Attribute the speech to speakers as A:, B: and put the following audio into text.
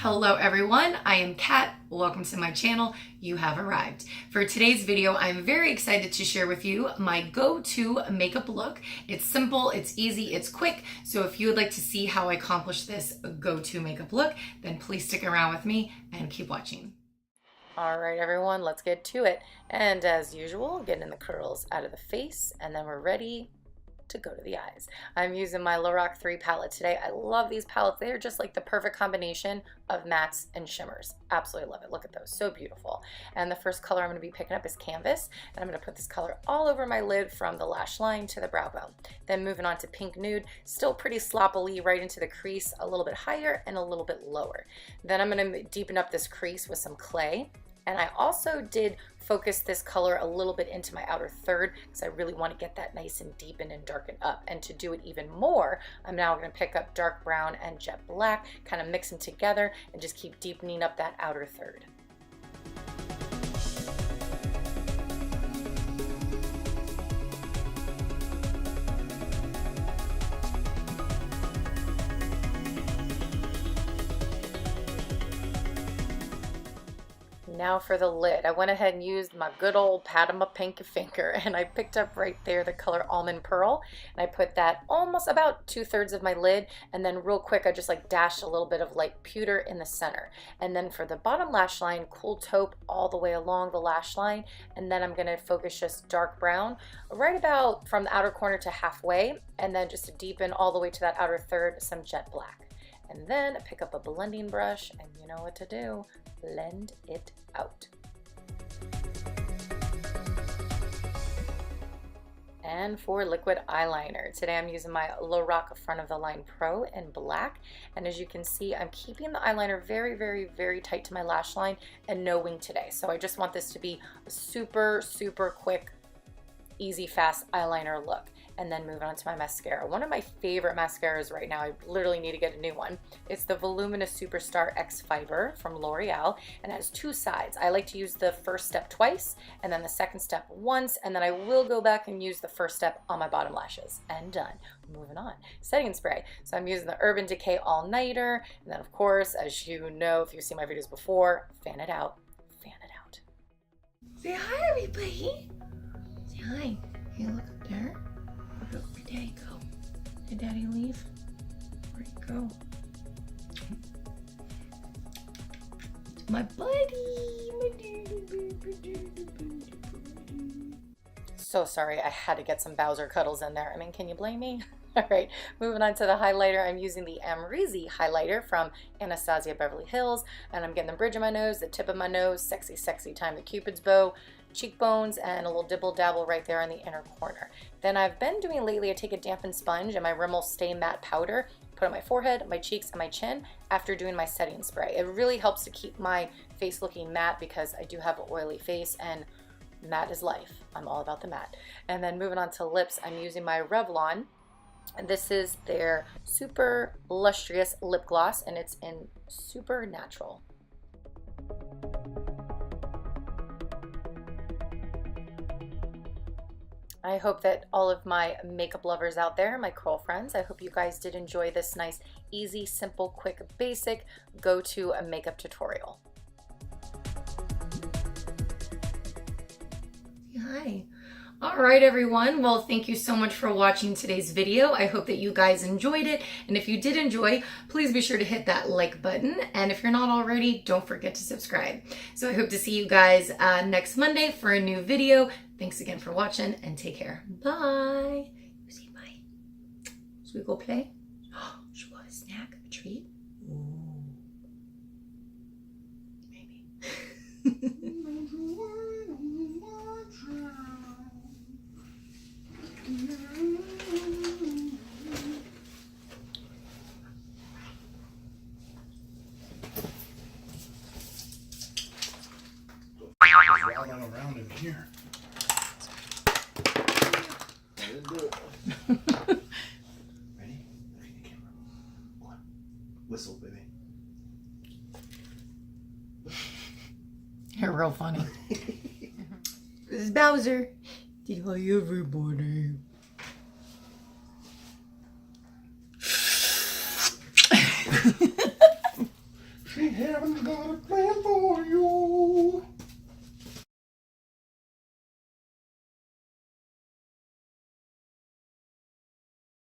A: Hello everyone, I am Kat. Welcome to my channel. You have arrived. For today's video, I'm very excited to share with you my go-to makeup look. It's simple, it's easy, it's quick. So if you would like to see how I accomplish this go-to makeup look, then please stick around with me and keep watching. All right, everyone, let's get to it. And as usual, getting the curls out of the face, and then we're ready to go to the eyes. I'm using my Lorac 3 palette today. I love these palettes. They're just like the perfect combination of mattes and shimmers. Absolutely love it. Look at those, so beautiful. And the first color I'm going to be picking up is Canvas, and I'm going to put this color all over my lid from the lash line to the brow bone. Then moving on to Pink Nude, still pretty sloppily right into the crease, a little bit higher and a little bit lower. Then I'm going to deepen up this crease with some clay. And I also did focus this color a little bit into my outer third because I really want to get that nice and deepen and darken up. And to do it even more, I'm now going to pick up dark brown and jet black, kind of mix them together and just keep deepening up that outer third. Now for the lid, I went ahead and used my good old pat of my pinky finger, and I picked up right there the color Almond Pearl, and I put that almost about 2/3 of my lid, and then real quick I just like dashed a little bit of light pewter in the center. And then for the bottom lash line, Cool Taupe all the way along the lash line, and then I'm going to focus just dark brown right about from the outer corner to halfway, and then just to deepen all the way to that outer third, some jet black. And then pick up a blending brush, and you know what to do, blend it out. And for liquid eyeliner, today I'm using my Lorac Front of the Line Pro in black, and as you can see, I'm keeping the eyeliner very, very, very tight to my lash line and no wing today. So I just want this to be a super, super quick, easy, fast eyeliner look. And then moving on to my mascara. One of my favorite mascaras right now, I literally need to get a new one. It's the Voluminous Superstar XFiber from L'Oreal, and it has two sides. I like to use the first step twice, and then the second step once, and then I will go back and use the first step on my bottom lashes. And done. Moving on. Setting spray. So I'm using the Urban Decay All Nighter, and then of course, as you know, if you've seen my videos before, fan it out. Fan it out. Say hi, everybody. Say hi. Hey, look up there. Where'd Daddy go? Did Daddy leave? Where'd he go? My buddy! So sorry, I had to get some Bowser cuddles in there. I mean, can you blame me? All right, moving on to the highlighter. I'm using the Amrezy highlighter from Anastasia Beverly Hills, and I'm getting the bridge of my nose, the tip of my nose, sexy, sexy time, the Cupid's bow, cheekbones, and a little dibble dabble right there in the inner corner. Then I've been doing lately, I take a dampened sponge and my Rimmel Stay Matte powder, put on my forehead, my cheeks, and my chin after doing my setting spray. It really helps to keep my face looking matte because I do have an oily face and matte is life. I'm all about the matte. And then moving on to lips, I'm using my Revlon. And this is their Super Lustrous Lip Gloss, and it's in Super Natural. I hope that all of my makeup lovers out there, my curl friends, I hope you guys did enjoy this nice, easy, simple, quick, basic go-to makeup tutorial. Hi. All right, everyone. Well, thank you so much for watching today's video. I hope that you guys enjoyed it. And if you did enjoy, please be sure to hit that like button. And if you're not already, don't forget to subscribe. So I hope to see you guys next Monday for a new video. Thanks again for watching and take care. Bye. You say bye. Should we go play? Should we go have a snack, a treat? Ooh. Maybe.
B: Rattling around in here. I didn't do it. Ready? Look at the camera. One. Whistle, baby.
A: You're real funny. This is Bowser. Say hi, everybody.